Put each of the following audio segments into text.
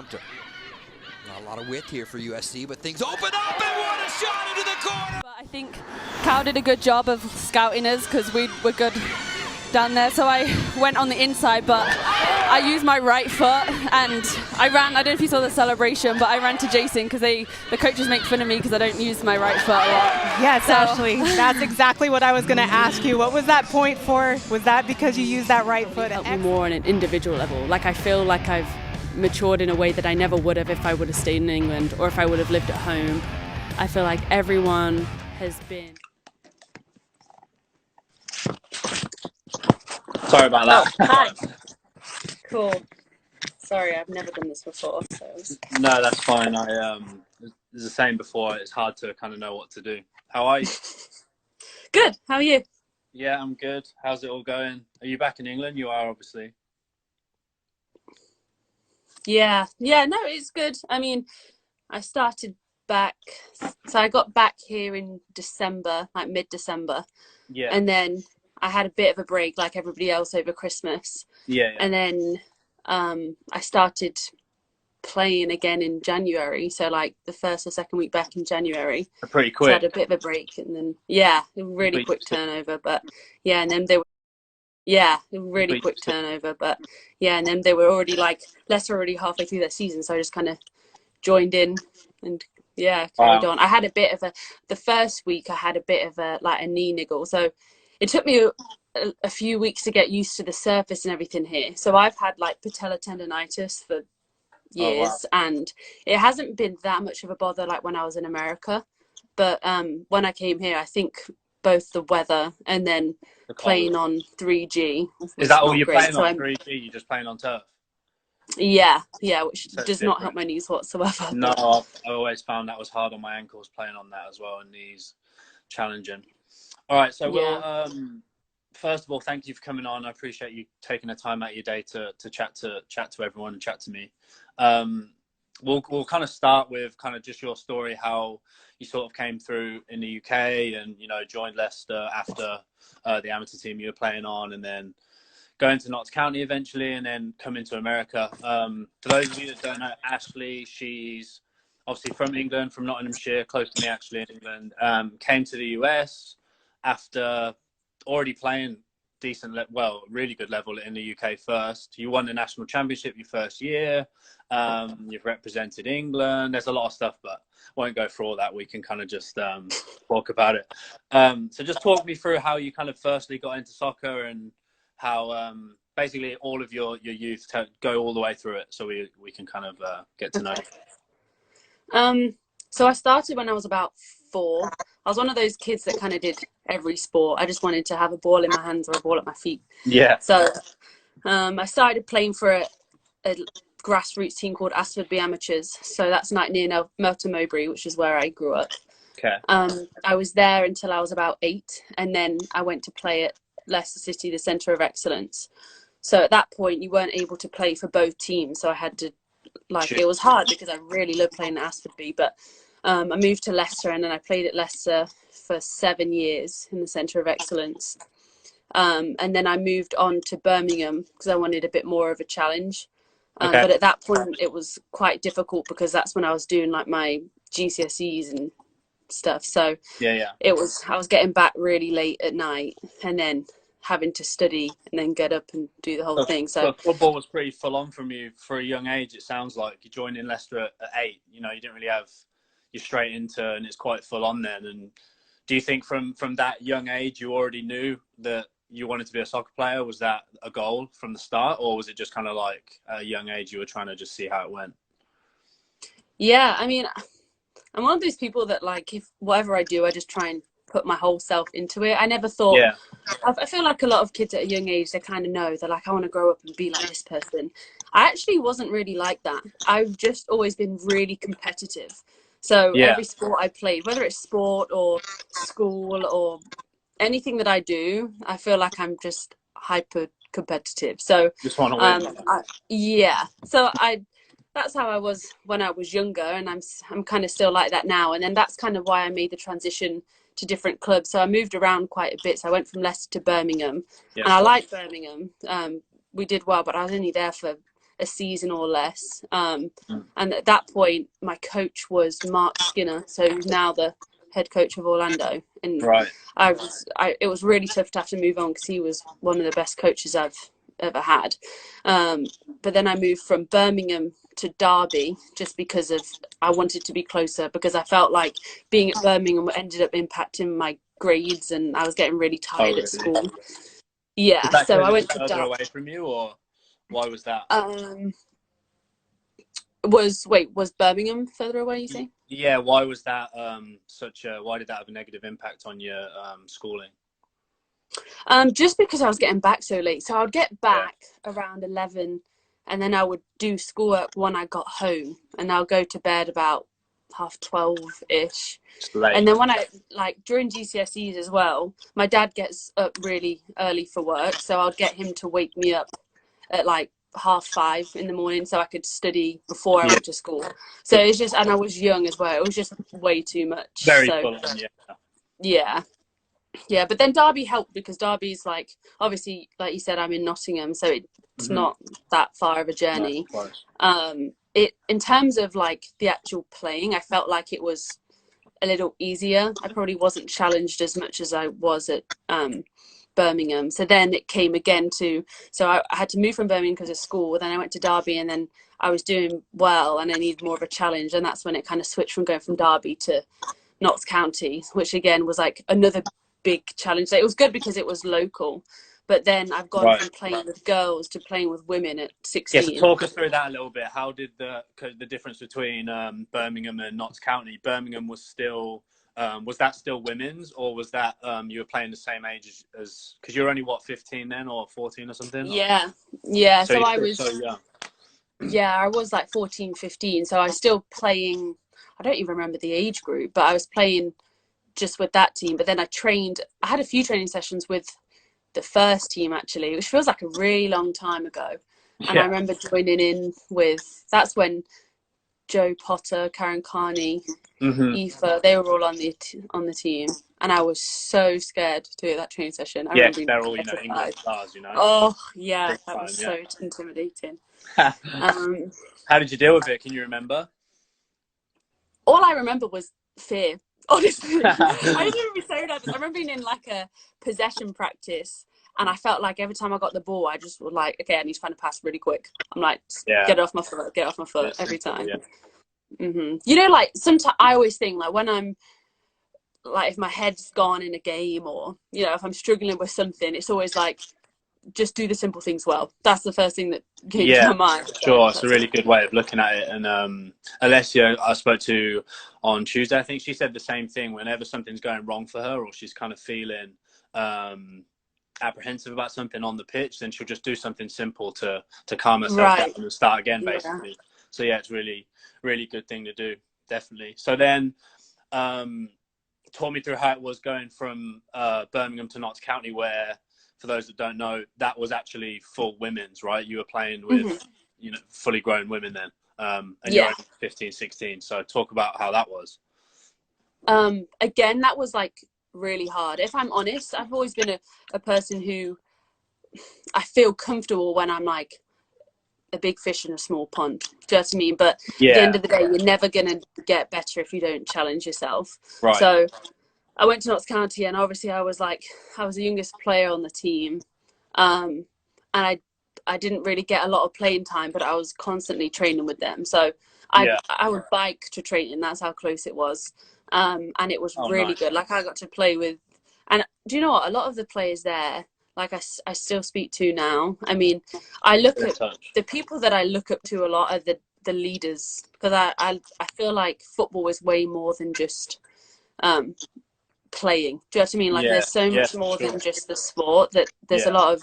Plumptre. Not a lot of width here for USC, but things open up, and what a shot into the corner! But I think Cal did a good job of scouting us because we were good down there. So I went on the inside, but I used my right foot and I ran. I don't know if you saw the celebration, but I ran to Jason because the coaches make fun of me because I don't use my right foot a lot. Yes, so. Ashleigh, that's exactly what I was going to ask you. What was that point for? Was that because you used that right foot? Helped me more on an individual level. Like I feel like I've matured in a way that I never would have if I would have stayed in England or if I would have lived at home. I feel like everyone has been. Sorry about that. Oh, hi. Cool. Sorry, I've never done this before. So. No, that's fine. It was the same before. It's hard to kind of know what to do. How are you? Good. How are you? Yeah, I'm good. How's it all going? Are you back in England? You are, obviously. Yeah. No, it's good. I mean, I started back. So I got back here in December, like mid-December. Yeah. And then I had a bit of a break like everybody else over Christmas. Yeah. And then I started playing again in January. So like the first or second week back in January. Pretty quick. So I had a bit of a break and then, a really quick turnover. But yeah, and then they were, a really quick turnover. But yeah, and then they were already like, Leicester already halfway through their season. So I just kind of joined in and carried on. I had a bit of the first week I had a bit of a knee niggle. So it took me a few weeks to get used to the surface and everything here. So I've had like patella tendonitis for years and it hasn't been that much of a bother like when I was in America. But when I came here, I think both the weather and then playing on 3G. Is that all you're playing on 3G? You're just playing on turf? Yeah, which does not help my knees whatsoever. No, I always found that was hard on my ankles playing on that as well, and knees challenging. All right, so we'll first of all, thank you for coming on. I appreciate you taking the time out of your day to chat to everyone and chat to me. We'll kind of start with kind of just your story, how you sort of came through in the UK and joined Leicester after the amateur team you were playing on, and then going to Notts County eventually, and then coming to America. For those of you that don't know Ashleigh, she's obviously from England, from Nottinghamshire, close to me actually in England. Came to the US after already playing really good level in the UK first. You won the national championship your first year. You've represented England. There's a lot of stuff, but won't go through all that. We can kind of just talk about it. So just talk me through how you kind of firstly got into soccer and how basically all of your youth go all the way through it, so we can kind of get to know you. So I started when I was about 4. I was one of those kids that kind of did every sport. I just wanted to have a ball in my hands or a ball at my feet. Yeah. So I started playing for a grassroots team called Ashleigh Amateurs. So that's near Melton Mowbray, which is where I grew up. Okay. I was there until I was about 8, and then I went to play at Leicester City, the Centre of Excellence. So at that point, you weren't able to play for both teams. So I had to, it was hard because I really loved playing at Ashleigh. But I moved to Leicester, and then I played at Leicester for 7 years in the Centre of Excellence. And then I moved on to Birmingham because I wanted a bit more of a challenge. But at that point, it was quite difficult because that's when I was doing like my GCSEs and stuff. So I was getting back really late at night and then having to study and then get up and do the whole thing. So football was pretty full on from you for a young age. It sounds like you joined in Leicester at 8. You didn't really have you straight into, and it's quite full on then. And do you think from that young age you already knew that you wanted to be a soccer player? Was that a goal from the start, or was it just kind of like a young age you were trying to just see how it went? Yeah, I mean, I'm one of those people that if whatever I do, I just try and put my whole self into it. I never thought, I feel like a lot of kids at a young age, they kind of know, they're like, I want to grow up and be like this person. I actually wasn't really like that. I've just always been really competitive. So every sport I played, whether it's sport or school or anything that I do, I feel like I'm just hyper competitive. So just want to win. So that's how I was when I was younger, and I'm kind of still like that now. And then that's kind of why I made the transition to different clubs. So I moved around quite a bit. So I went from Leicester to Birmingham, and I liked Birmingham. We did well, but I was only there for a season or less. And at that point, my coach was Mark Skinner, so he's now the head coach of Orlando. And it was really tough to have to move on because he was one of the best coaches I've ever had. But then I moved from Birmingham to Derby just because I wanted to be closer, because I felt like being at Birmingham ended up impacting my grades and I was getting really tired at school. Yeah, so I went to Derby. Away from you, or why was that? Was Birmingham further away, you say? Yeah, why was that why did that have a negative impact on your schooling? Just because I was getting back so late. So I would get back around 11 and then I would do schoolwork when I got home, and I'll go to bed about 12:30-ish. And then when during GCSEs as well, my dad gets up really early for work, so I'd get him to wake me up at 5:30 in the morning so I could study before I went to school. So it's just, and I was young as well, it was just way too much. Very full on, yeah. But then Derby helped, because Derby's obviously, like you said, I'm in Nottingham, so it's not that far of a journey. It, in terms of the actual playing, I felt like it was a little easier. I probably wasn't challenged as much as I was at Birmingham. So then it came again so I had to move from Birmingham because of school. Then I went to Derby, and then I was doing well and I needed more of a challenge. And that's when it kind of switched from going from Derby to Notts County, which again was another big challenge. It was good because it was local. But then I've gone from playing with girls to playing with women at 16. Yeah, so talk us through that a little bit. How did the difference between Birmingham and Notts County? Birmingham was that still women's, or was that you were playing the same age as, because you're only 15 then, or 14 or something? Yeah. So I was so young. Yeah, I was 14, 15. So I was still playing. I don't even remember the age group, but I was playing just with that team. But then I had a few training sessions with the first team, actually, which feels like a really long time ago. And I remember joining in that's when Joe Potter, Karen Carney, Aoife, they were all on the team, and I was so scared to do that training session. I remember they're all English stars, Oh yeah, that was so intimidating. How did you deal with it? Can you remember? All I remember was fear. Honestly, I used to be so nervous. I remember being in a possession practice, and I felt like every time I got the ball, I just was okay, I need to find a pass really quick. I'm get it off my foot, every time. You know, sometimes I always think when I'm if my head's gone in a game, or if I'm struggling with something, it's always just do the simple things well. That's the first thing that came to my mind. Sure, it's a really good way of looking at it. And Alessia, I spoke to on Tuesday, I think she said the same thing. Whenever something's going wrong for her, or she's kind of feeling apprehensive about something on the pitch, then she'll just do something simple to calm herself down and start again, basically. So yeah, it's really, really good thing to do, definitely. So then talk me through how it was going from Birmingham to Notts County, where, for those that don't know, that was actually full women's, right? You were playing with, fully grown women then. And you're only 15, 16. So talk about how that was. Again, that was really hard. If I'm honest, I've always been a person who I feel comfortable when I'm a big fish in a small pond. Do you know what I mean? But at the end of the day, you're never going to get better if you don't challenge yourself. Right. So I went to Notts County, and obviously I was the youngest player on the team. And I didn't really get a lot of playing time, but I was constantly training with them. So I would bike to training. That's how close it was. And it was really good. I got to play with, and do you know what? A lot of the players there, I still speak to now. I mean, I look at the people that I look up to a lot are the leaders, because I feel like football is way more than just playing. Do you know what I mean? There's so much more than just the sport. That there's a lot of,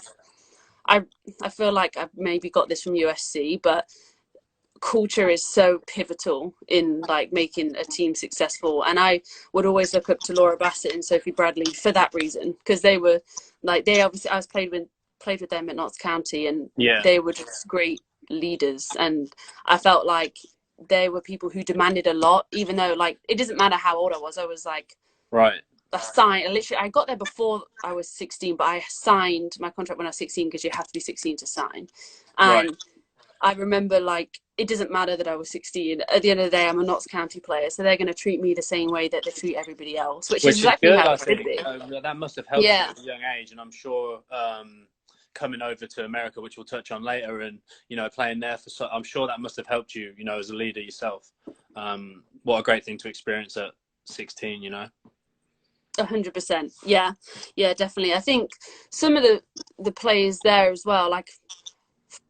I feel like I've maybe got this from USC, but culture is so pivotal in making a team successful. And I would always look up to Laura Bassett and Sophie Bradley for that reason, because they were they obviously, I was played with them at Notts County, and they were just great leaders. And I felt like they were people who demanded a lot, even though it doesn't matter how old I was. I was right. I got there before I was 16, but I signed my contract when I was 16, because you have to be 16 to sign. And I remember, like, it doesn't matter that I was 16. At the end of the day, I'm a Notts County player, so they're going to treat me the same way that they treat everybody else, which is exactly good, how I it should think. be. That must have helped you Yeah. at a young age, and I'm sure coming over to America, which we'll touch on later, and playing there I'm sure that must have helped you, as a leader yourself. What a great thing to experience at 16, 100%. Yeah, definitely. I think some of the players there as well, like,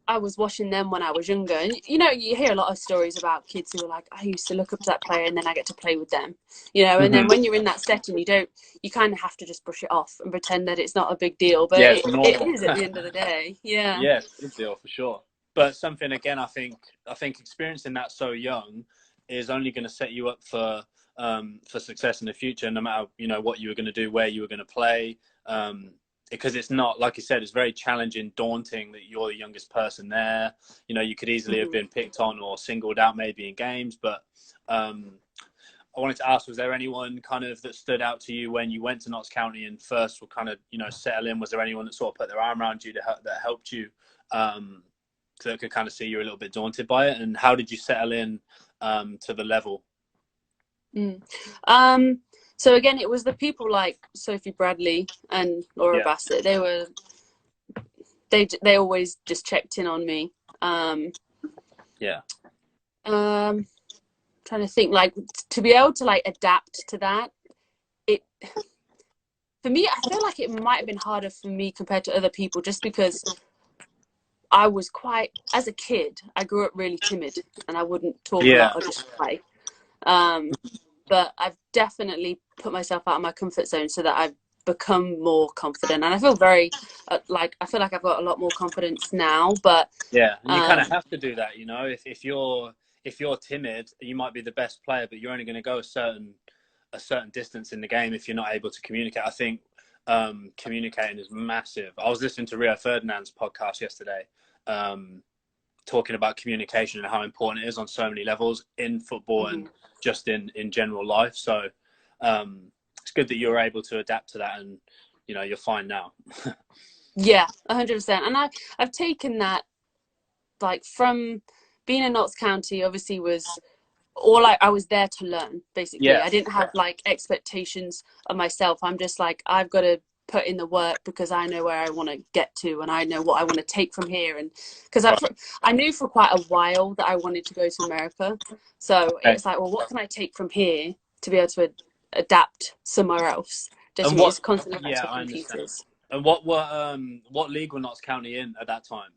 I was watching them when I was younger, and you hear a lot of stories about kids who are like, I used to look up to that player and then I get to play with them, and then when you're in that setting, you kind of have to just brush it off and pretend that it's not a big deal, but yeah, it is at the end of the day. Yeah, it's a big deal for sure. But something, again, I think experiencing that so young is only going to set you up for success in the future, no matter what you were going to do, where you were going to play, because it's not, like you said, it's very challenging, daunting that you're the youngest person there. You could easily have been picked on or singled out maybe in games, but I wanted to ask, was there anyone kind of that stood out to you when you went to Notts County and first were kind of settle in? Was there anyone that sort of put their arm around you that helped you, so that could kind of see you a little bit daunted by it? And how did you settle in to the level? So again, it was the people like Sophie Bradley and Laura Bassett. They always just checked in on me. Trying to think, like, to be able to like adapt to that, for me, I feel like it might have been harder for me compared to other people, just because I was as a kid, I grew up really timid and I wouldn't talk a lot or just play. But I've definitely put myself out of my comfort zone so that I've become more confident, and I feel very I feel like I've got a lot more confidence now. But you kind of have to do that, if you're timid, you might be the best player, but you're only going to go a certain distance in the game if you're not able to communicate. I think communicating is massive. I was listening to Rio Ferdinand's podcast yesterday, talking about communication and how important it is on so many levels in football and just in general life. So it's good that you're able to adapt to that, and you're fine now. Yeah, 100%. And I've taken that, like, from being in Notts County, obviously was all I was there to learn, basically. I didn't have like expectations of myself. I'm just like, I've got to put in the work because I know where I want to get to, and I know what I want to take from here. And because I knew for quite a while that I wanted to go to America, so it's like, well, what can I take from here to be able to adapt somewhere else? Just it's constantly back to computers. And what league were Notts County in at that time?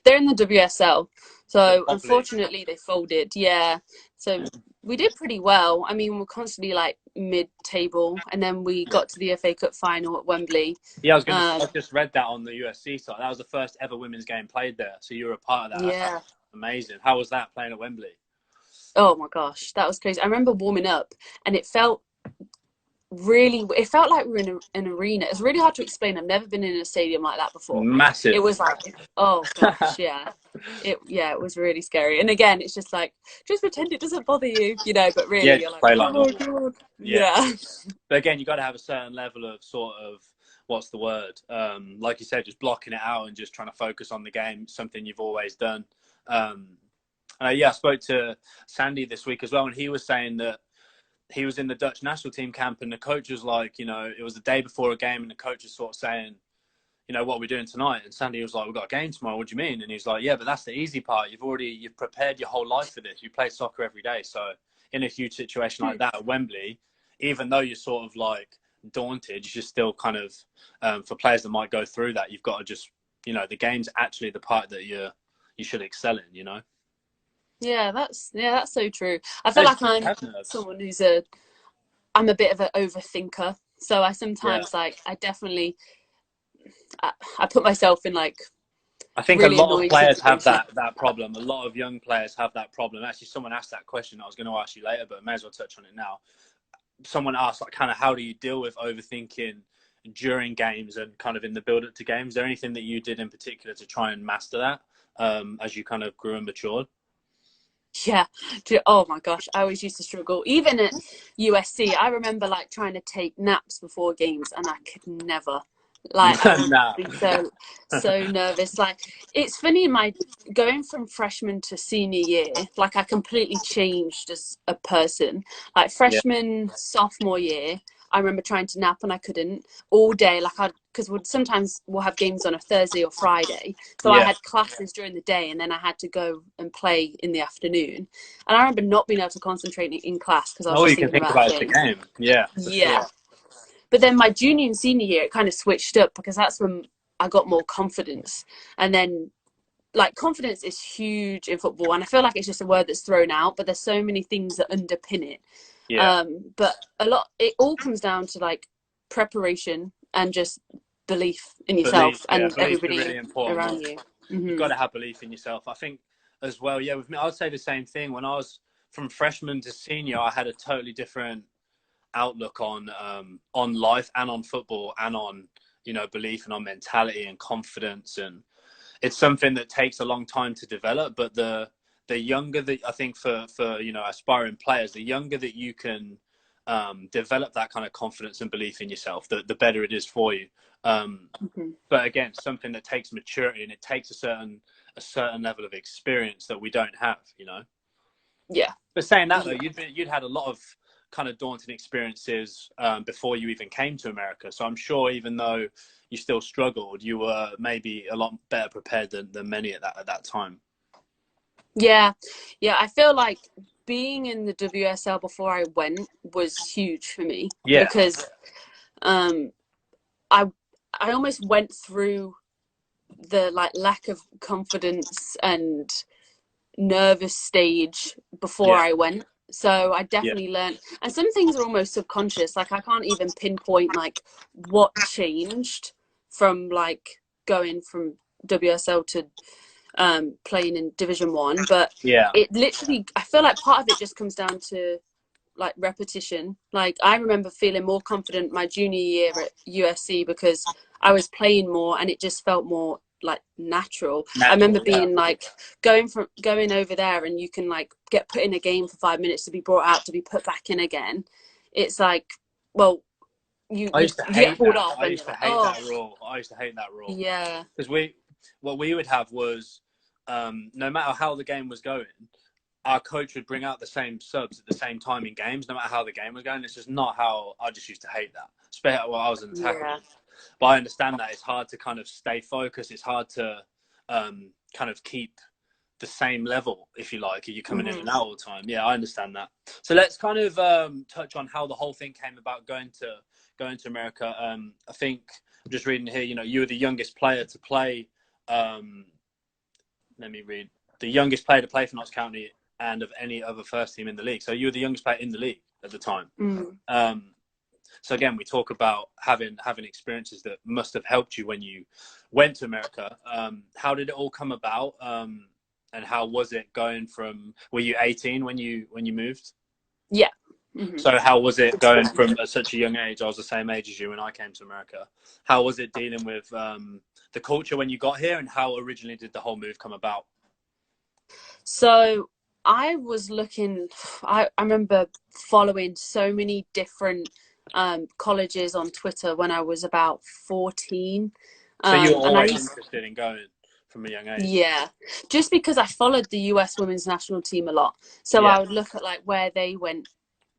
They're in the WSL, so unfortunately they folded. Yeah, so we did pretty well. I mean, we're constantly like mid-table, and then we got to the FA Cup final at Wembley. Yeah, I just read that on the USC site. That was the first ever women's game played there, so you were a part of that. Yeah, that's amazing. How was that, playing at Wembley? Oh my gosh, that was crazy. I remember warming up, and it felt like we were in an arena. It's really hard to explain. I've never been in a stadium like that before. Massive. It was like, oh gosh, yeah. It was really scary. And again, it's just like, just pretend it doesn't bother you, but really you're like, oh my God. Yeah. But again, you got to have a certain level of sort of, what's the word? Like you said, just blocking it out and just trying to focus on the game, something you've always done. I spoke to Sandy this week as well, and he was saying that he was in the Dutch national team camp, and the coach was like, it was the day before a game, and the coach was sort of saying, what are we doing tonight? And Sandy was like, we've got a game tomorrow. What do you mean? And he's like, yeah, but that's the easy part. You've prepared your whole life for this. You play soccer every day. So in a huge situation like that at Wembley, even though you're sort of like daunted, you just still kind of, for players that might go through that, you've got to just, the game's actually the part that you should excel in, Yeah, that's so true. I feel like I'm someone I'm a bit of an overthinker. So I sometimes I definitely I put myself in like. I think really a lot of players have that problem. A lot of young players have that problem. Actually, someone asked that question. I was going to ask you later, but I may as well touch on it now. Someone asked, like, kind of, how do you deal with overthinking during games and kind of in the build-up to games? Is there anything that you did in particular to try and master that as you kind of grew and matured? Yeah. Oh my gosh, I always used to struggle. Even at USC, I remember like trying to take naps before games, and I could never Like I would Nah. be so nervous. Like it's funny, my going from freshman to senior year, like I completely changed as a person. Like Yeah. freshman, sophomore year, I remember trying to nap and I couldn't all day. Like because sometimes we'll have games on a Thursday or Friday, so I Yeah. had classes during the day and then I had to go and play in the afternoon. And I remember not being able to concentrate in class because I was All just you can thinking think about about is the game. Yeah, for yeah. sure. But then my junior and senior year, it kind of switched up because that's when I got more confidence. And then, like, confidence is huge in football. And I feel like it's just a word that's thrown out, but there's so many things that underpin it. Yeah. But it all comes down to, like, preparation and just belief in yourself and Belief is everybody really important. around you. You've got to have belief in yourself. I think as well, yeah, with me, I'd say the same thing. When I was from freshman to senior, I had a totally different outlook on life and on football and on, you know, belief and on mentality and confidence. And it's something that takes a long time to develop, but the younger that I think for you know, aspiring players, the younger that you can develop that kind of confidence and belief in yourself, the better it is for you. But again, something that takes maturity and it takes a certain level of experience that we don't have, you know. Yeah. But saying that though, you'd had a lot of kind of daunting experiences before you even came to America. So I'm sure even though you still struggled, you were maybe a lot better prepared than many at that time. Yeah. Yeah. I feel like being in the WSL before I went was huge for me. Yeah. Because I almost went through the like lack of confidence and nervous stage before I went. So I definitely learned, and some things are almost subconscious. Like I can't even pinpoint like what changed from like going from WSL to playing in Division 1, but it literally, I feel like part of it just comes down to like repetition. Like I remember feeling more confident my junior year at USC because I was playing more and it just felt more like natural. I remember being like going over there and you can like get put in a game for 5 minutes to be brought out to be put back in again. It's like, well, you get pulled off. I used to hate that rule. I used to hate that rule. Yeah. Because what we would have was no matter how the game was going, our coach would bring out the same subs at the same time in games, no matter how the game was going. It's just not how I just used to hate that. Especially while I was an attacker. Yeah. But I understand that it's hard to kind of stay focused. It's hard to kind of keep the same level, if you like, if you're coming in and out all the time. Yeah, I understand that. So let's kind of touch on how the whole thing came about going to America. I think I'm just reading here, you know, you were the youngest player to play. Let me read. The youngest player to play for Notts County and of any other first team in the league. So you were the youngest player in the league at the time. So again, we talk about having experiences that must have helped you when you went to America. How did it all come about? And how was it going from, were you 18 when you moved? Yeah. So how was it going from at such a young age? I was the same age as you when I came to America. How was it dealing with the culture when you got here, and how originally did the whole move come about? So I was looking, I remember following so many different colleges on Twitter when I was about 14. So you were always interested in going from a young age? Yeah, just because I followed the US women's national team a lot. So I would look at like where they went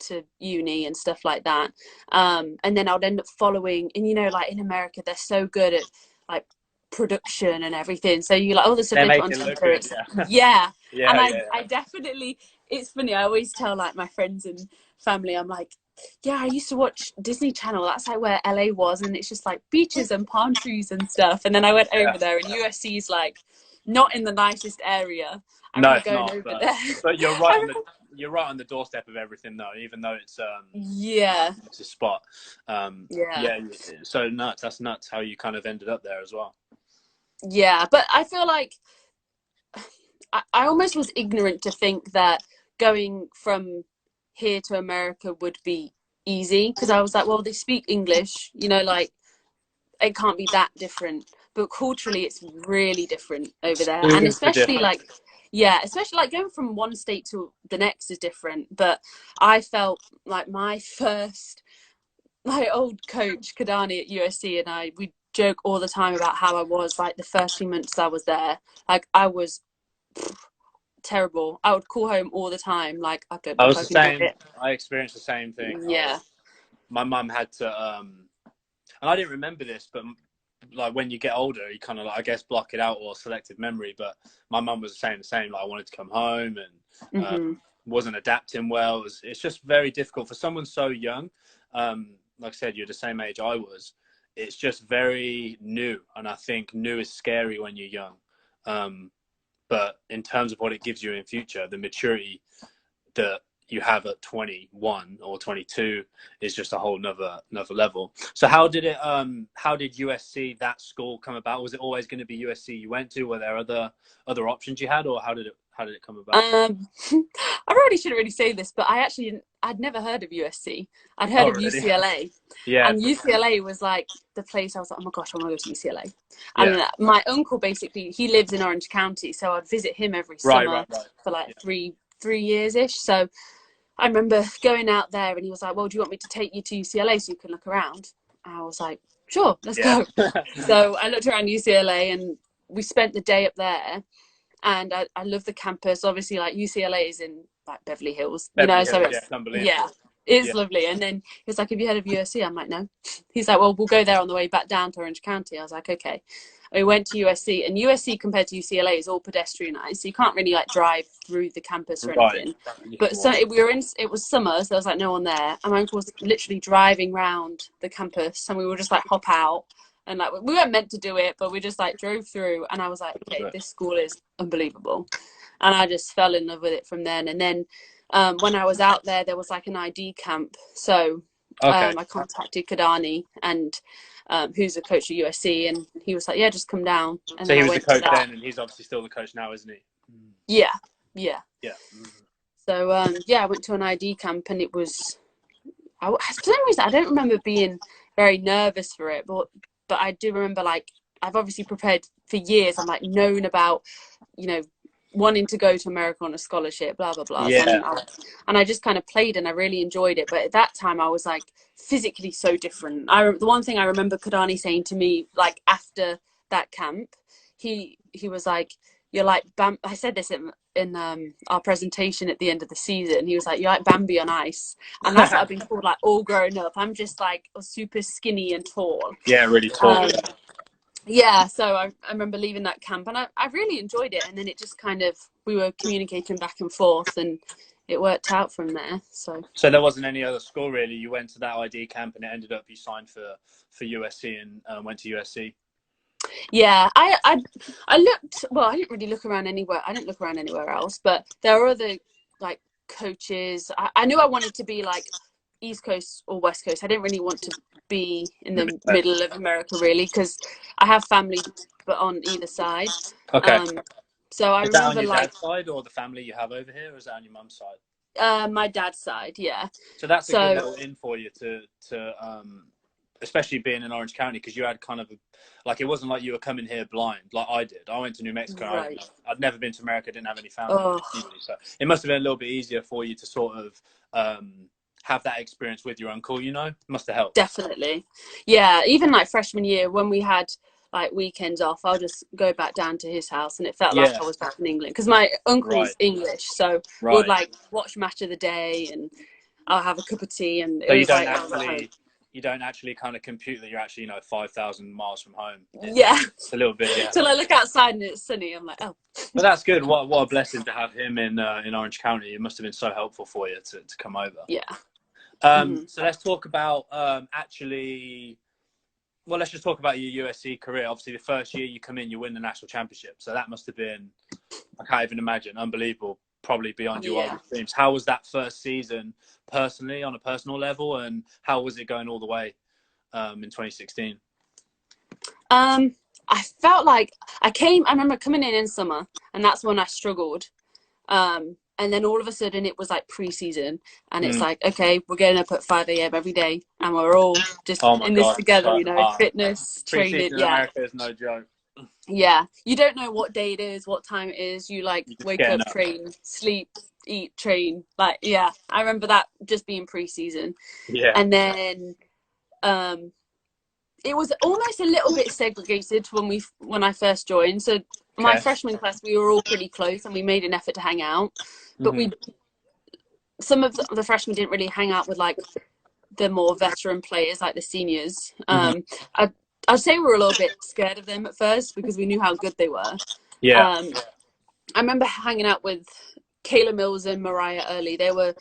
to uni and stuff like that. And then I would end up following, and you know, like in America, they're so good at like production and everything. So you like all the stuff they put on Twitter. I definitely, it's funny. I always tell like my friends and family, I'm like, yeah, I used to watch Disney Channel. That's like where LA was, and it's just like beaches and palm trees and stuff. And then I went over there, and USC's like not in the nicest area. No, it's not. But you're right on the doorstep of everything, though. Even though it's it's a spot. So nuts. That's nuts how you kind of ended up there as well. Yeah, but I feel like I almost was ignorant to think that going from here to America would be easy, because I was like, well, they speak English, you know, like it can't be that different. But culturally, it's really different over there, and especially like going from one state to the next is different. But I felt like my old coach Kadani at USC and joke all the time about how I was like the first few months I was there. Like I was terrible. I would call home all the time. Like I don't know if I can do it. I experienced the same thing. Yeah. My mum had to, and I didn't remember this, but like when you get older, you kind of like, I guess, block it out or selective memory. But my mum was saying the same. Like I wanted to come home and wasn't adapting well. It's just very difficult for someone so young. Like I said, you're the same age I was. It's just very new, and I think new is scary when you're young. But in terms of what it gives you in future, the maturity that you have at 21 or 22 is just a whole another level. So how did USC, that school, come about? Was it always going to be USC you went to? Were there other options you had, or how did it come about? I probably shouldn't really say this, but I'd never heard of USC. I'd heard of really? UCLA. Yeah. And UCLA was like the place I was like, oh my gosh, I want to go to UCLA. And my uncle, basically, he lives in Orange County, so I'd visit him every summer for like 3 years-ish. So I remember going out there and he was like, well, do you want me to take you to UCLA so you can look around? I was like, sure, let's go. So I looked around UCLA and we spent the day up there. And I love the campus. Obviously, like UCLA is in like Beverly Hills, so it's unbelievable. It's lovely. And then he was like, have you heard of USC? I'm like, no. He's like, well, we'll go there on the way back down to Orange County. I was like, okay. And we went to USC, and USC compared to UCLA is all pedestrianised, so you can't really like drive through the campus or anything. But so it was summer, so there was like no one there. And my uncle was literally driving around the campus, and we would just like hop out. And like we weren't meant to do it, but we just like drove through, and I was like, okay, this school is unbelievable. And I just fell in love with it from then. And then when I was out there was like an ID camp. So I contacted Kadani, and who's the coach at USC, and he was like, yeah, just come down. And so he was the coach then, and he's obviously still the coach now, isn't he? Yeah. So I went to an ID camp, and it was, for some reason I don't remember being very nervous for it, but I do remember, like, I've obviously prepared for years. I'm like known about, wanting to go to America on a scholarship, blah, blah, blah. Yeah. And I just kind of played, and I really enjoyed it. But at that time I was like physically so different. The one thing I remember Kadani saying to me, like after that camp, he was like, you're like I said this in our presentation at the end of the season. He was like, you're like Bambi on ice. And that's what I've been called like all grown up. I'm just like super skinny and tall. Yeah, really tall. So I remember leaving that camp, and I really enjoyed it. And then it just kind of, we were communicating back and forth, and it worked out from there. So there wasn't any other school really. You went to that ID camp, and it ended up you signed for USC and went to USC. Yeah, I looked. Well, I didn't really look around anywhere. I didn't look around anywhere else. But there were other like coaches. I knew I wanted to be like East Coast or West Coast. I didn't really want to be in the middle of America really, because I have family but on either side. Okay. So I remember, is that on your dad's side or the family you have over here, or is that on your mum's side? My dad's side, yeah. So that's a good little in for you to especially being in Orange County, because you had kind of like, it wasn't like you were coming here blind like I did. I went to New Mexico. Right. I'd never been to America, didn't have any family. So it must have been a little bit easier for you to sort of have that experience with your uncle, It must have helped. Definitely. Yeah, even like freshman year when we had like weekends off, I'll just go back down to his house, and it felt like I was back in England, because my uncle's English, so we'd like watch Match of the Day, and I'll have a cup of tea, and so you don't actually kind of compute that you're actually 5,000 miles from home. It's a little bit. Till I look outside and it's sunny, I'm like, oh. But that's good. What a blessing to have him in Orange County. It must have been so helpful for you to come over. Yeah. So let's talk about let's just talk about your USC career. Obviously, the first year you come in, you win the national championship. So that must have been, I can't even imagine, unbelievable, probably beyond your wildest dreams. How was that first season personally, on a personal level, and how was it going all the way in 2016? I felt like I remember coming in summer, and that's when I struggled. And then all of a sudden it was like pre-season, and it's like, okay, we're getting up at 5 a.m. every day, and we're all just this together, fitness, training. Pre-season in America is no joke. Yeah, you don't know what day it is, what time it is. You wake up, train, sleep, eat, train. I remember that just being pre-season. Yeah. And then it was almost a little bit segregated when I first joined. So my freshman class, we were all pretty close and we made an effort to hang out. But some of the freshmen didn't really hang out with like the more veteran players, like the seniors. I'd say we were a little bit scared of them at first because we knew how good they were. I remember hanging out with Kayla Mills and Mariah Early. They were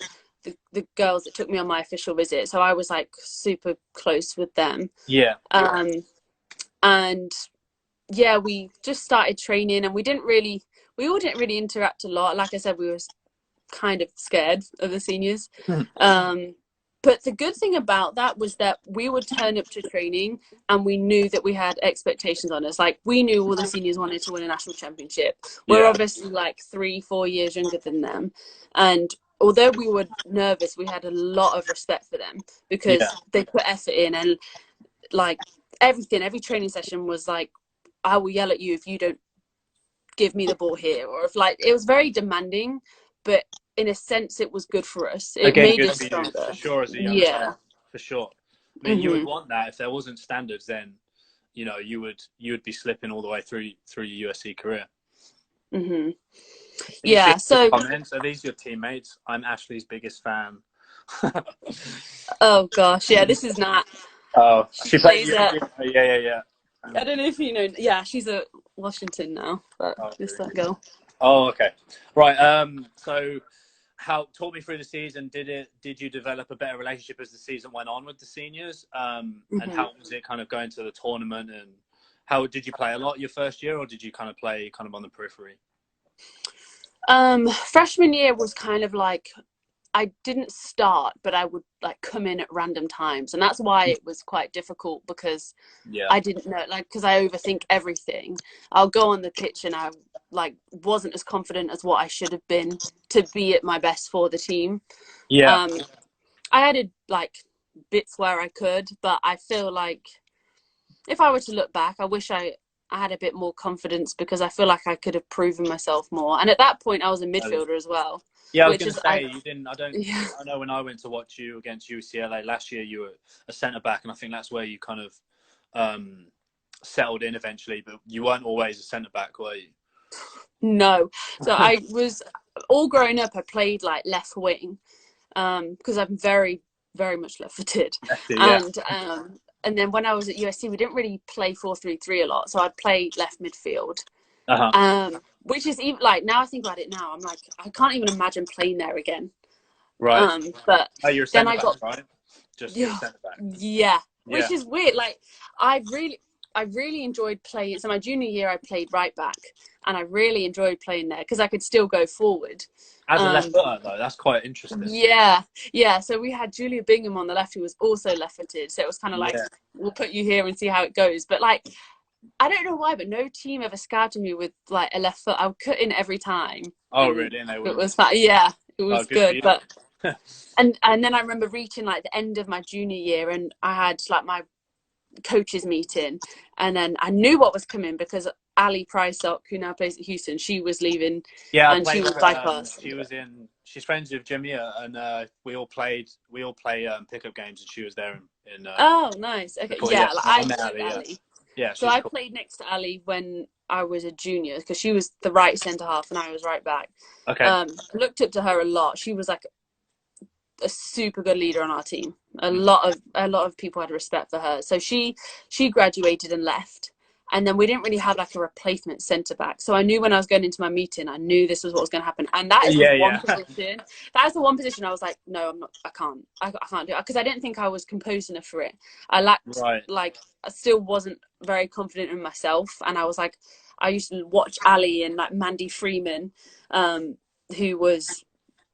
the girls that took me on my official visit, so I was like super close with them. And yeah, we just started training, and we all didn't really interact a lot. Like I said, we were kind of scared of the seniors. But the good thing about that was that we would turn up to training and we knew that we had expectations on us. Like, we knew all the seniors wanted to win a national championship. We're obviously like 3-4 years younger than them. And although we were nervous, we had a lot of respect for them because they put effort in. And like every training session was like, I will yell at you if you don't give me the ball here. Or if like, it was very demanding, but in a sense, it was good for us. It made us stronger. For sure, as a young child, for sure. I mean, you would want that. If there wasn't standards, then you know you would be slipping all the way through your USC career. Yeah. So, comments, are these your teammates? I'm Ashleigh's biggest fan. Oh gosh, yeah. This is Nat. Oh, she plays. Yeah. I don't know if you know. Yeah, she's at Washington now. But just that girl. Oh, okay. Right. So, talk me through the season. Did you develop a better relationship as the season went on with the seniors? And how was it kind of going to the tournament? And how did you play a lot your first year, or did you kind of play kind of on the periphery? Freshman year was kind of like, I didn't start, but I would like come in at random times, and that's why it was quite difficult because I didn't know, like, because I overthink everything. I'll go on the pitch and I like wasn't as confident as what I should have been to be at my best for the team. I added like bits where I could, but I feel like if I were to look back, I wish I had a bit more confidence because I feel like I could have proven myself more. And at that point, I was a midfielder as well. Yeah, I was going to say, you didn't. I know when I went to watch you against UCLA last year, you were a centre back, and I think that's where you kind of settled in eventually. But you weren't always a centre back, were you? No. So I was all growing up. I played like left wing because I'm very, very much left-footed. And then when I was at USC, we didn't really play 4-3-3 a lot, so I'd play left midfield. Which is even like, now I think about it now, I'm like, I can't even imagine playing there again. Right. But you're a centre back, right? Just a centre back. Yeah. Which is weird. Like, I really enjoyed playing. So my junior year, I played right back, and I really enjoyed playing there because I could still go forward. As a left footer, though, that's quite interesting. Yeah. So we had Julia Bingham on the left, who was also left-footed. So it was kind of like, we'll put you here and see how it goes. But like, I don't know why, but no team ever scouted me with like a left foot. I would cut in every time. Oh, really? It was like, it was good. But and then I remember reaching like the end of my junior year, and I had like my coaches meeting, and then I knew what was coming because Ali Prysock, who now plays at Houston, she was leaving. And she was bypassed. She's friends with Jamia, and we all play pickup games, and she was there in oh, nice. Okay. I met Ali. So I cool. played next to Ali when I was a junior because she was the right centre half and I was right back. Looked up to her a lot. She was like a super good leader on our team. A lot of people had respect for her. So she graduated and left, and then we didn't really have like a replacement centre back. So I knew when I was going into my meeting, I knew this was what was going to happen. And that is the one position. That is the one position I was like, no, I'm not. I can't do it because I didn't think I was composed enough for it. I lacked like, I still wasn't very confident in myself, and I was like, I used to watch Ali and like Mandy Freeman, who was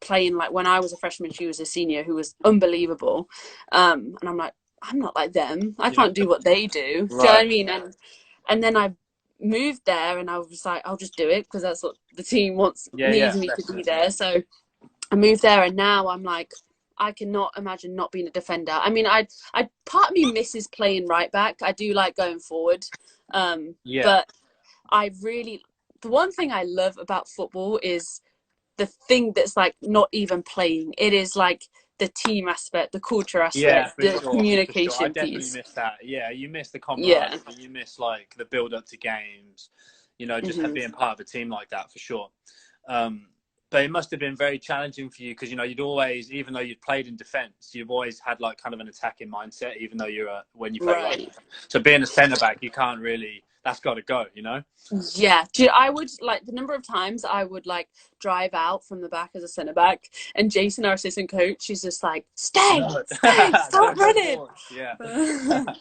playing like when I was a freshman, she was a senior, who was unbelievable. And I'm like, I'm not like them. I can't do what they do. Do you know what I mean? And then I moved there, and I was like, I'll just do it because that's what the team needs me to be there. So I moved there, and now I'm like, I cannot imagine not being a defender. I mean, I part of me misses playing right back. I do like going forward. But the one thing I love about football is the thing that's like not even playing. It is like the team aspect, the culture Yeah, aspect, for the sure, for communication sure. I definitely piece. miss that. Yeah, you miss the Yeah. camaraderie, you miss like the build up to games, you know, just being part of a team like that for sure. But it must have been very challenging for you because, you know, you'd always, even though you'd played in defence, you've always had like kind of an attacking mindset, even though when you play right. So being a centre back, you can't really, that's got to go, you know? Yeah, I would like the number of times I would like drive out from the back as a centre back, and Jason, our assistant coach, she's just like, stay, stop running. Yeah. But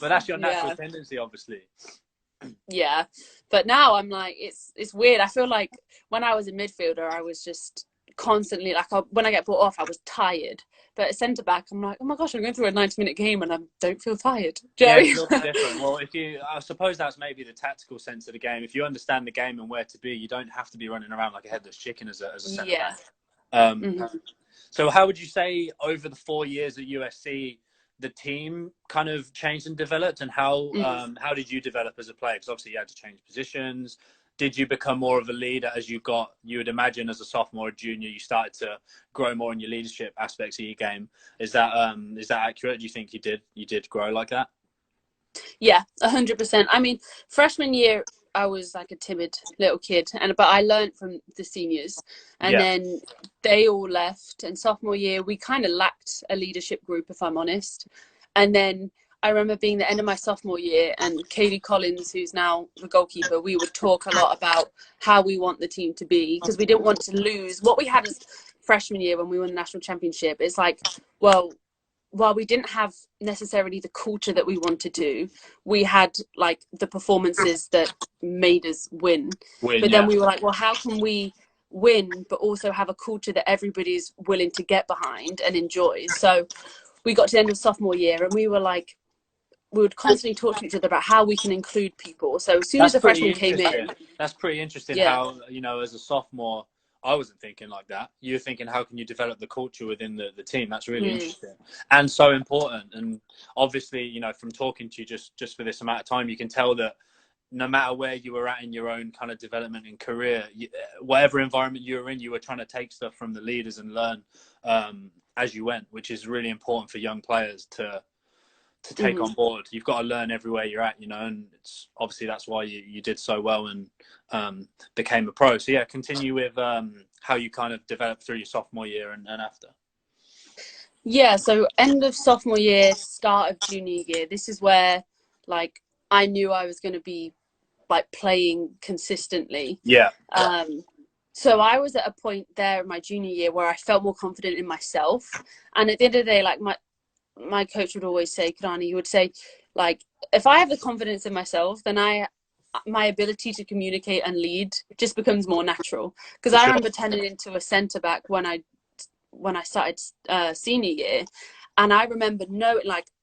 that's your natural tendency, obviously. Yeah, but now I'm like, it's weird. I feel like when I was a midfielder, I was just constantly like, when I get brought off, I was tired. But at centre back, I'm like, oh my gosh, I'm going through a 90-minute game and I don't feel tired. Yeah, it looks different. Well, I suppose that's maybe the tactical sense of the game. If you understand the game and where to be, you don't have to be running around like a headless chicken as a centre back. So how would you say over the 4 years at USC, the team kind of changed and developed, and how did you develop as a player? Because obviously you had to change positions. Did you become more of a leader as you would imagine as a sophomore or junior, you started to grow more in your leadership aspects of your game? Is that accurate? Do you think you did grow like that? Yeah, 100%. I mean, freshman year, I was like a timid little kid, but I learned from the seniors, and then they all left. And sophomore year, we kind of lacked a leadership group, if I'm honest. And then I remember being the end of my sophomore year, and Kaylee Collins, who's now the goalkeeper, we would talk a lot about how we want the team to be, because we didn't want to lose what we had as freshman year when we won the national championship. It's like, well, while we didn't have necessarily the culture that we wanted to, we had like the performances that made us win. But then we were like, well, how can we win but also have a culture that everybody's willing to get behind and enjoy? So we got to the end of sophomore year and we were like, we would constantly talk to each other about how we can include people. So as soon as the freshmen came in, that's pretty interesting. How, you know, as a sophomore, I wasn't thinking like that. You're thinking, how can you develop the culture within the team? That's really interesting and so important. And obviously, you know, from talking to you just for this amount of time, you can tell that no matter where you were at in your own kind of development and career, whatever environment you were in, you were trying to take stuff from the leaders and learn as you went, which is really important for young players to take on board. You've got to learn everywhere you're at, you know, and it's obviously that's why you did so well and became a pro. So yeah, continue with how you kind of developed through your sophomore year and after. Yeah, so end of sophomore year, start of junior year, this is where like I knew I was going to be like playing consistently. So I was at a point there in my junior year where I felt more confident in myself, and at the end of the day, like my coach would always say, Karani, he would say, like, if I have the confidence in myself, then my ability to communicate and lead just becomes more natural. Because I remember turning into a centre back when I started senior year, and I remember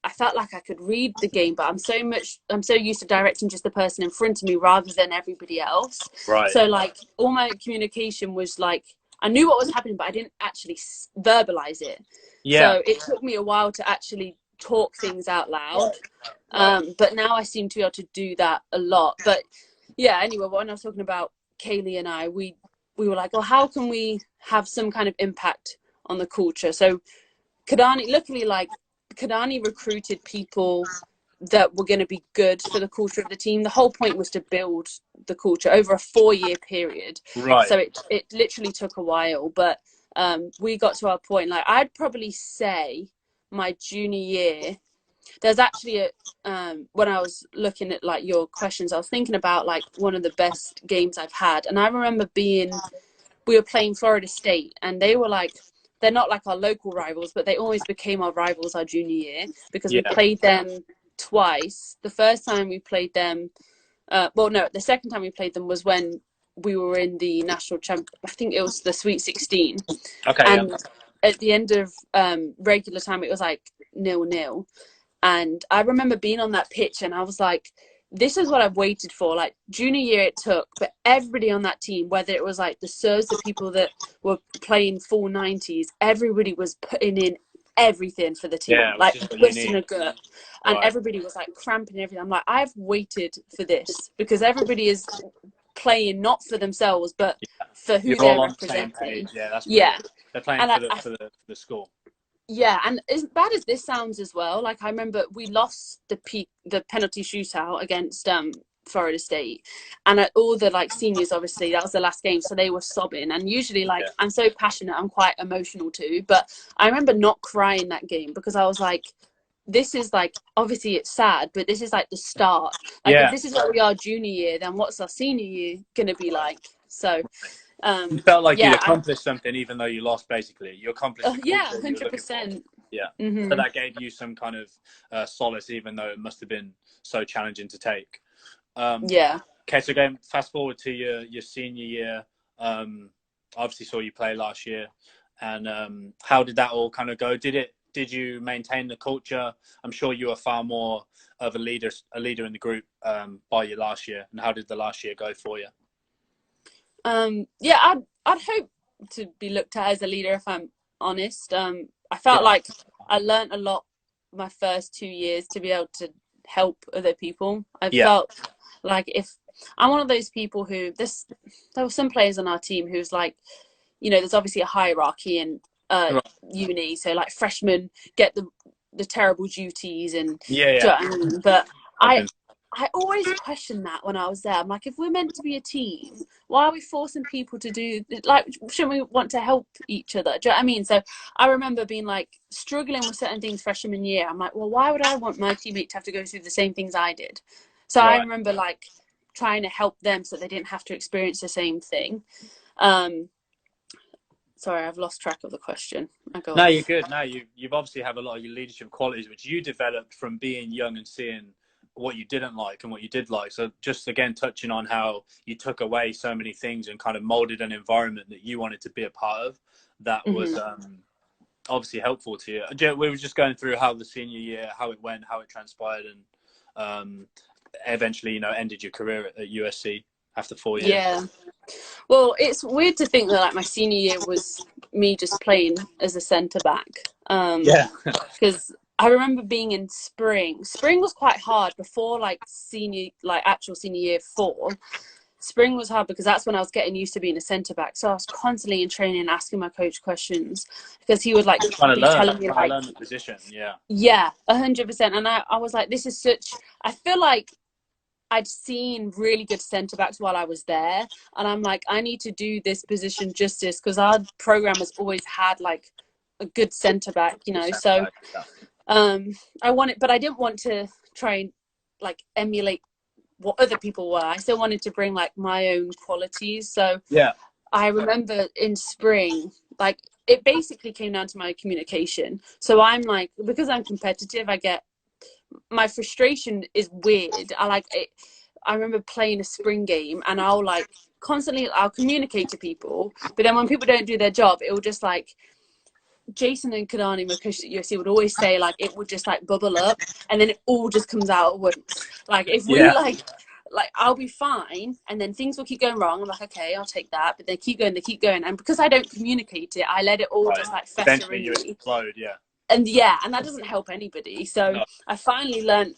I felt like I could read the game, but I'm so used to directing just the person in front of me rather than everybody else. So like all my communication was like, I knew what was happening, but I didn't actually verbalize it. So it took me a while to actually talk things out loud. But now I seem to be able to do that a lot. But yeah, anyway, when I was talking about Kaylee and I, we were like, well, how can we have some kind of impact on the culture? So luckily, like Kadani recruited people that were going to be good for the culture of the team. The whole point was to build the culture over a 4-year period. So it literally took a while, but we got to our point. Like I'd probably say my junior year, there's actually when I was looking at like your questions, I was thinking about like one of the best games I've had. And I remember we were playing Florida State, and they were like, they're not like our local rivals, but they always became our rivals our junior year because we played them twice. The first time we played them, the second time we played them was when we were in the national I think it was the Sweet 16. And at the end of regular time, it was like 0-0. And I remember being on that pitch and I was like, this is what I've waited for. Like junior year it took, but everybody on that team, whether it was like the Sirs, the people that were playing full 90s, everybody was putting in everything for the team, like twisting a gut, and everybody was like cramping everything. I'm like, I've waited for this because everybody is playing not for themselves but for who they're representing. They're playing for the school. Yeah, and as bad as this sounds as well, like I remember we lost the penalty shootout against Florida State, and all the like seniors, obviously that was the last game, so they were sobbing. And usually, like, I'm so passionate, I'm quite emotional too, but I remember not crying that game because I was like, this is like, obviously it's sad, but this is like the start. Like if this is where we are junior year, then what's our senior year gonna be like? So you felt like you'd accomplished something, even though you lost. Basically, you accomplished. 100%. Yeah. So that gave you some kind of solace, even though it must have been so challenging to take. Okay, so again, fast forward to your senior year. Obviously saw you play last year, and how did that all kind of go? Did you maintain the culture? I'm sure you were far more of a leader in the group by your last year. And how did the last year go for you? Yeah, I'd hope to be looked at as a leader, if I'm honest. I felt like I learned a lot my first 2 years to be able to help other people. I felt like if I'm one of those people who there were some players on our team who's like, you know, there's obviously a hierarchy in uni, so like freshmen get the terrible duties and do you know what I mean? But I always questioned that when I was there. I'm like, if we're meant to be a team, why are we forcing people to do, like, shouldn't we want to help each other? Do you know what I mean? So I remember being like struggling with certain things freshman year. I'm like, well, why would I want my teammate to have to go through the same things I did? So I remember like trying to help them so they didn't have to experience the same thing. Sorry, I've lost track of the question. No, you're good. No, you've obviously have a lot of your leadership qualities, which you developed from being young and seeing what you didn't like and what you did like. So just again, touching on how you took away so many things and kind of molded an environment that you wanted to be a part of, that was obviously helpful to you. We were just going through how the senior year, how it went, how it transpired, and eventually, you know, ended your career at USC after 4 years. Yeah. Well, it's weird to think that like my senior year was me just playing as a centre back. Because I remember being in spring. Spring was quite hard before like actual senior year 4. Spring was hard because that's when I was getting used to being a centre back. So I was constantly in training, asking my coach questions because he would like trying to telling me learn the position. Yeah, 100%. And I was like, this is such. I feel like I'd seen really good centre backs while I was there, and I'm like, I need to do this position justice because our program has always had like a good centre back, you know. So I wanted, but I didn't want to try and like emulate what other people were. I still wanted to bring like my own qualities. So I remember in spring, like it basically came down to my communication. So I'm like, because I'm competitive, my frustration is weird. I remember playing a spring game and I'll communicate to people, but then when people don't do their job, it will just like Jason and Kadani, my coach at USC, would always say like it would just like bubble up and then it all just comes out at once. Like if we like I'll be fine and then things will keep going wrong. I'm like, okay, I'll take that, but they keep going, and because I don't communicate it, I let it all just like fester in me. Explode, and that doesn't help anybody. So I finally learned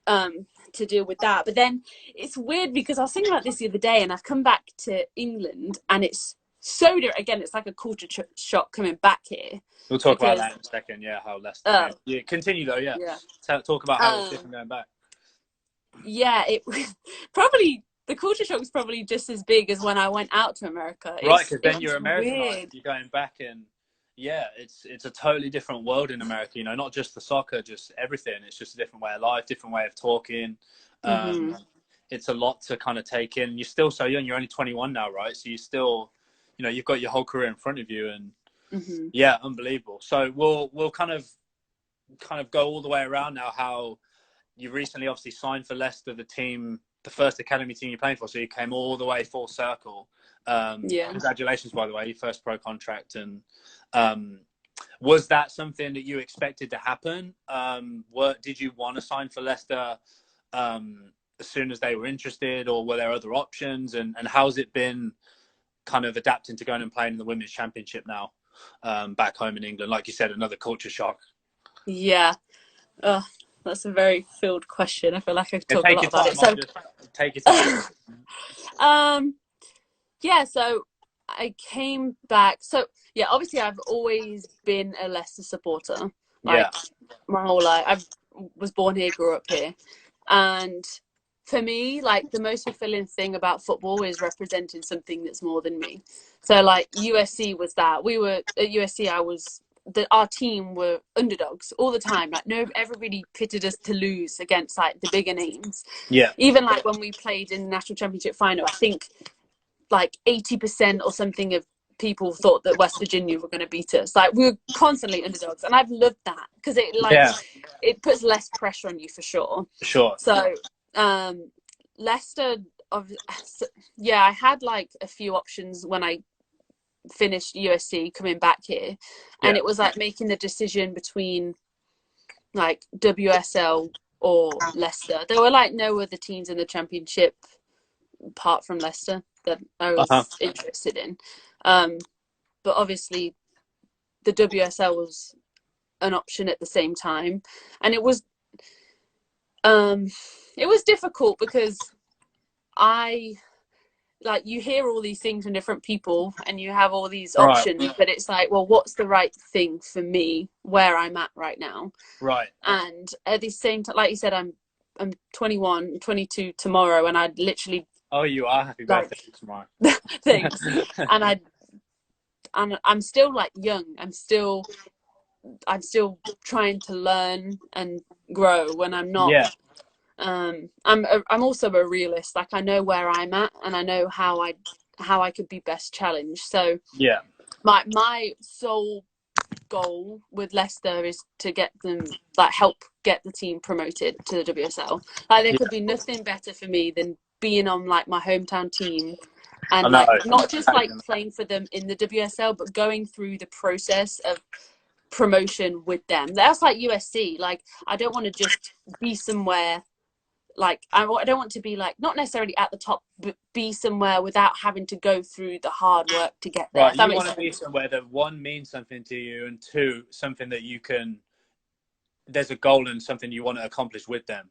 to deal with that. But then it's weird because I was thinking about this the other day, and I've come back to England, and it's so different. Again, it's like a culture shock coming back here. We'll talk about that in a second. How Leicester. Continue though. Talk about how it's different going back. It probably the culture shock was probably just as big as when I went out to America. Right, because then you're Americanized. You're going back and. Yeah, it's a totally different world in America, you know, not just the soccer, just everything. It's just a different way of life, different way of talking. It's a lot to kind of take in. You're still so young. You're only 21 now, right? So you still, you know, you've got your whole career in front of you, and unbelievable. So we'll kind of go all the way around now. How you recently obviously signed for Leicester, the first academy team you're playing for. So you came all the way full circle. Congratulations, by the way, your first pro contract. And was that something that you expected to happen? Did you want to sign for Leicester as soon as they were interested, or were there other options? And how's it been kind of adapting to going and playing in the Women's Championship now back home in England? Like you said, another culture shock. That's a very filled question. I feel like I could talk a lot about it. So take your time. so I came back. So yeah, obviously I've always been a Leicester supporter. Like my whole life. I was born here, grew up here. And for me, like the most fulfilling thing about football is representing something that's more than me. So like USC was that. We were at USC, our team were underdogs all the time. Like everybody pitted us to lose against like the bigger names. Yeah. Even like when we played in the national championship final, I think like 80% or something of people thought that West Virginia were going to beat us. Like we were constantly underdogs, and I've loved that because it puts less pressure on you for sure. Sure. So Leicester, I had like a few options when I finished USC coming back here, and it was like making the decision between like WSL or Leicester. There were like no other teams in the championship apart from Leicester that I was interested in. But obviously the WSL was an option at the same time. And it was difficult because you hear all these things from different people and you have all these options, but it's like, well, what's the right thing for me where I'm at right now? Right. And at the same time, like you said, I'm 21, 22 tomorrow, and I'd literally... Oh, you are. Happy birthday tomorrow. Thanks. And I'm still like young. I'm still trying to learn and grow when I'm not. Yeah. I'm also a realist. Like I know where I'm at, and I know how I could be best challenged. So yeah, my sole goal with Leicester is to get them, like, help get the team promoted to the WSL. Like there could be nothing better for me than being on like my hometown team and like not just like playing for them in the WSL, but going through the process of promotion with them. That's like USC. Like I don't want to just be somewhere, like I don't want to be like not necessarily at the top, but be somewhere without having to go through the hard work to get there. Right, you want to be somewhere that one means something to you, and two, something that you can. There's a goal and something you want to accomplish with them.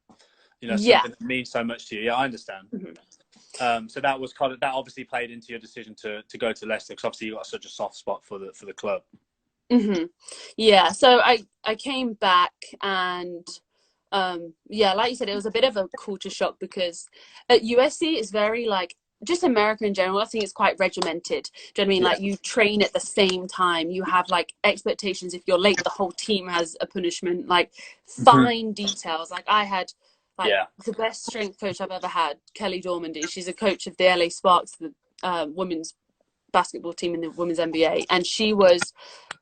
You know, something that means so much to you. Yeah, I understand. Mm-hmm. So that was that obviously played into your decision to go to Leicester, because obviously you got such a soft spot for the club. Mm-hmm. Yeah. So I came back and like you said, it was a bit of a culture shock because at USC it's very like just America in general. I think it's quite regimented. Do you know what I mean? Like you train at the same time. You have like expectations. If you're late, the whole team has a punishment. Like fine details. Like I had. Like the best strength coach I've ever had, Kelly Dormandy. She's a coach of the LA Sparks, the women's basketball team in the women's NBA, and she was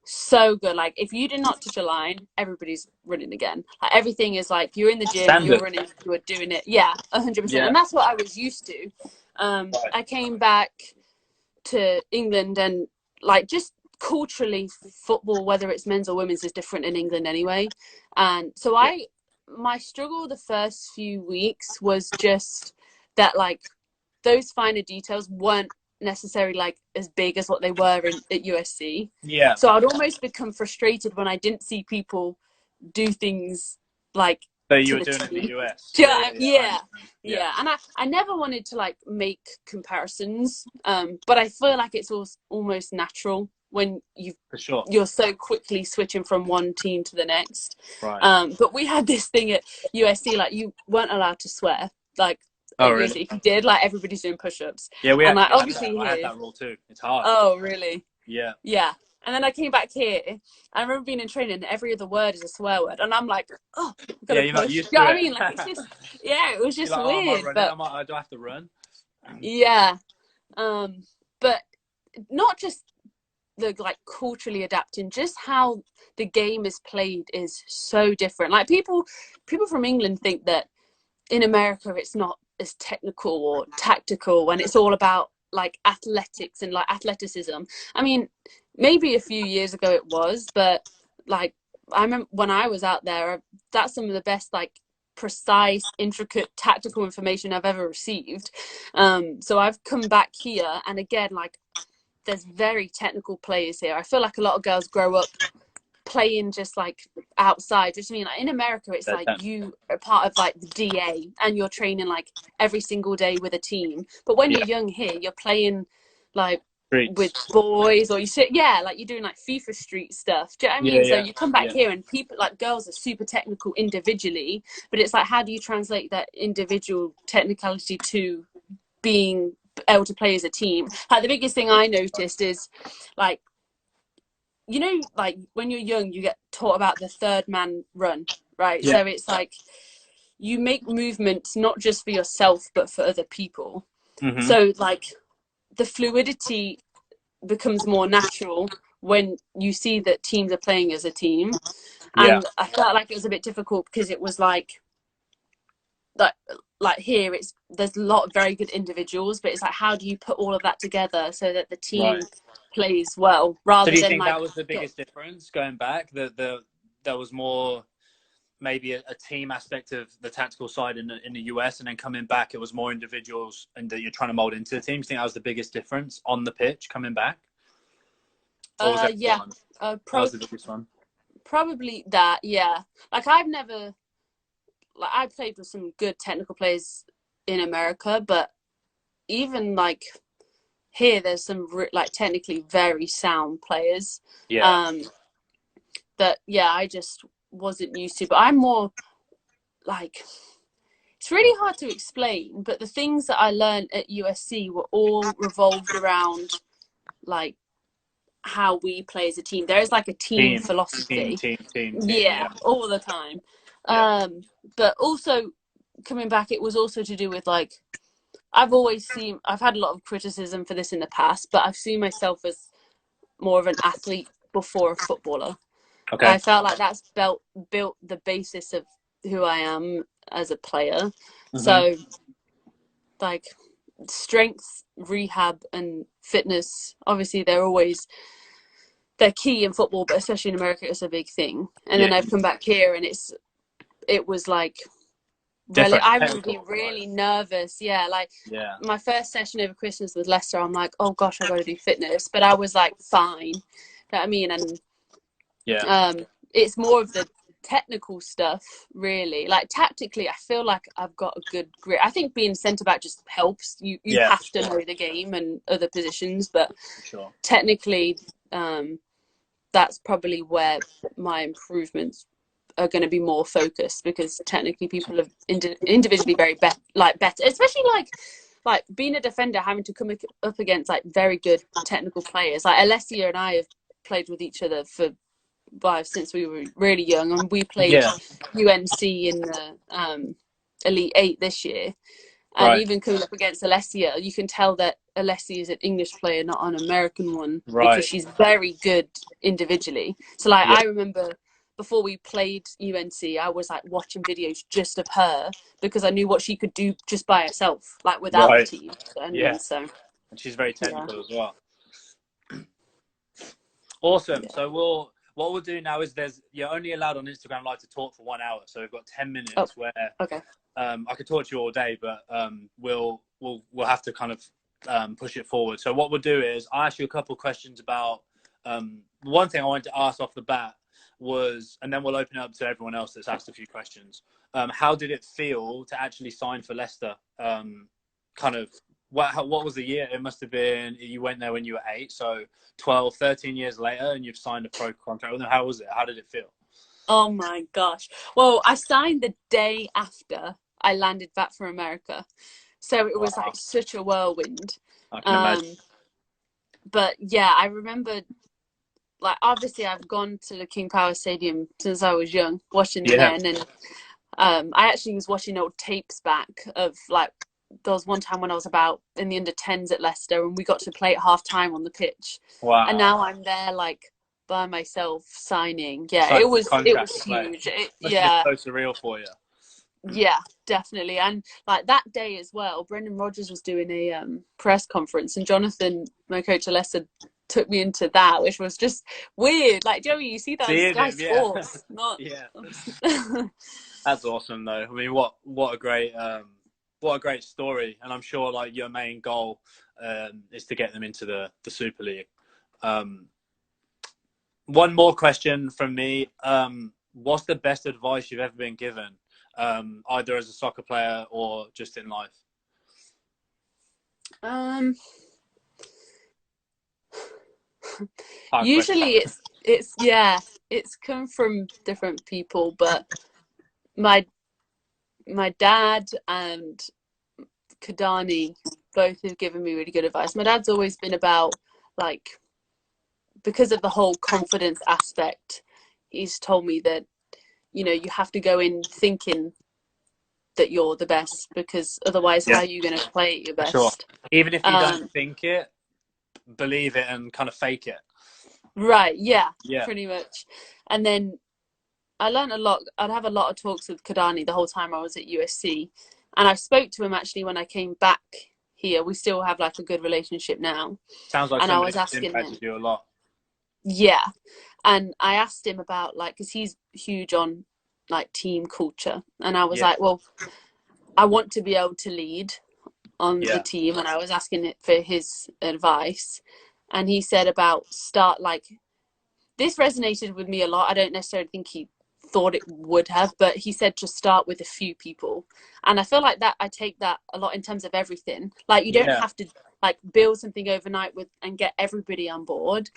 so good. Like if you did not touch a line, everybody's running again. Like everything is like you're in the gym, you're running, you're doing it. 100%. And that's what I was used to. I came back to England, and like just culturally, football, whether it's men's or women's, is different in England anyway. And so my struggle the first few weeks was just that like those finer details weren't necessarily like as big as what they were at USC. Yeah. So I'd almost become frustrated when I didn't see people do things like that you were doing in the US. Yeah. And I never wanted to like make comparisons, but I feel like it's almost natural when you're so quickly switching from one team to the next. Right. But we had this thing at USC, like you weren't allowed to swear. Like really? If you did, like everybody's doing push-ups. Yeah, I had that rule too. It's hard. Oh, really? Yeah. Yeah. And then I came back here. I remember being in training, and every other word is a swear word, and I'm like, oh, you're not used to it. You know what I mean? Like it's just, it was just weird. But do I have to run? Yeah. But not just the like culturally adapting, just how the game is played is so different. Like people from England think that in America it's not as technical or tactical when it's all about like athletics and like athleticism. I mean, maybe a few years ago it was, but like I remember when I was out there, that's some of the best like precise, intricate, tactical information I've ever received. So I've come back here, and again, like there's very technical players here. I feel like a lot of girls grow up playing just like outside. Just mean like in America, it's like you are part of like the DA and you're training like every single day with a team. But when you're young here, you're playing like with boys, or you sit, like you're doing like FIFA street stuff. Do you know what I mean? So you come back here and people, like girls are super technical individually, but it's like, how do you translate that individual technicality to being able to play as a team? Like the biggest thing I noticed is like, like when you're young, you get taught about the third man run, right? So it's like you make movements not just for yourself, but for other people. So like the fluidity becomes more natural when you see that teams are playing as a team. And I felt like it was a bit difficult because it was like here there's a lot of very good individuals, but it's like, how do you put all of that together so that the team plays well, rather than, do you than think like, that was the biggest difference going back, that there was more maybe a team aspect of the tactical side in the US, and then coming back it was more individuals and that you're trying to mold into the team? Do you think that was the biggest difference on the pitch coming back? Or was that was the biggest one? Probably that, like I played with some good technical players in America, but even like here there's some like technically very sound players that I just wasn't used to. But I'm more like, it's really hard to explain, but the things that I learned at USC were all revolved around like how we play as a team. There is like a team philosophy. Team, all the time. But also coming back, it was also to do with like, I've had a lot of criticism for this in the past, but I've seen myself as more of an athlete before a footballer. I felt like that's built the basis of who I am as a player. So like strength, rehab and fitness, obviously they're key in football, but especially in America it's a big thing. And then I've come back here and it was like I would be really nervous. My first session over Christmas with Leicester, I'm like, oh gosh, I got to do fitness, but I was like, fine. You know what I mean? And it's more of the technical stuff, really. Like tactically, I feel like I've got a good grip. I think being centre back just helps. You have to know the game and other positions, but technically, that's probably where my improvements are going to be more focused, because technically people are individually very better, especially like being a defender, having to come up against like very good technical players. Like Alessia and I have played with each other since we were really young, and we played UNC in the Elite 8 this year. And even coming up against Alessia, you can tell that Alessia is an English player, not an American one, because she's very good individually. So like I remember before we played UNC, I was like watching videos just of her, because I knew what she could do just by herself, like without the team. So and she's very technical as well. Awesome. So what we'll do now is you're only allowed on Instagram Live to talk for 1 hour. So we've got 10 minutes where I could talk to you all day, but we'll have to kind of push it forward. So what we'll do is I'll ask you a couple of questions about one thing I wanted to ask off the bat was, and then we'll open it up to everyone else that's asked a few questions. How did it feel to actually sign for Leicester? What was the year? It must have been, you went there when you were 8, so 12, 13 years later, and you've signed a pro contract. How was it? How did it feel? Oh my gosh. Well, I signed the day after I landed back from America. So it was like such a whirlwind. I can imagine. But yeah, I remember, like, obviously I've gone to the King Power Stadium since I was young, watching the men. And I actually was watching old tapes back of, like, there was one time when I was about in the under 10s at Leicester, and we got to play at half time on the pitch. Wow. And now I'm there, like, by myself signing. It was huge. So surreal for you. Yeah, definitely. And like that day as well, Brendan Rodgers was doing a press conference, and Jonathan, my coach at Leicester, took me into that, which was just weird. Like, Joey, you see that on Sky Sports. That's awesome though. I mean, what a great story. And I'm sure like your main goal is to get them into the Super League. One more question from me. What's the best advice you've ever been given, either as a soccer player or just in life? Usually it's come from different people, but my dad and Kadani both have given me really good advice. My dad's always been about, like, because of the whole confidence aspect, he's told me that, you know, you have to go in thinking that you're the best, because otherwise how are you going to play at your best? Sure. Even if you don't think it, believe it and kind of fake it. Right, yeah, pretty much. And then I learned a lot. I'd have a lot of talks with Kadani the whole time I was at USC. And I spoke to him actually when I came back here. We still have like a good relationship now. Sounds like somebody that's impacted you a lot. Yeah. And I asked him about, like, because he's huge on like team culture. And I was like, well, I want to be able to lead on the team. And I was asking it for his advice. And he said about this resonated with me a lot. I don't necessarily think he thought it would have, but he said just start with a few people. And I feel like that I take that a lot in terms of everything. Like, you don't have to like build something overnight and get everybody on board.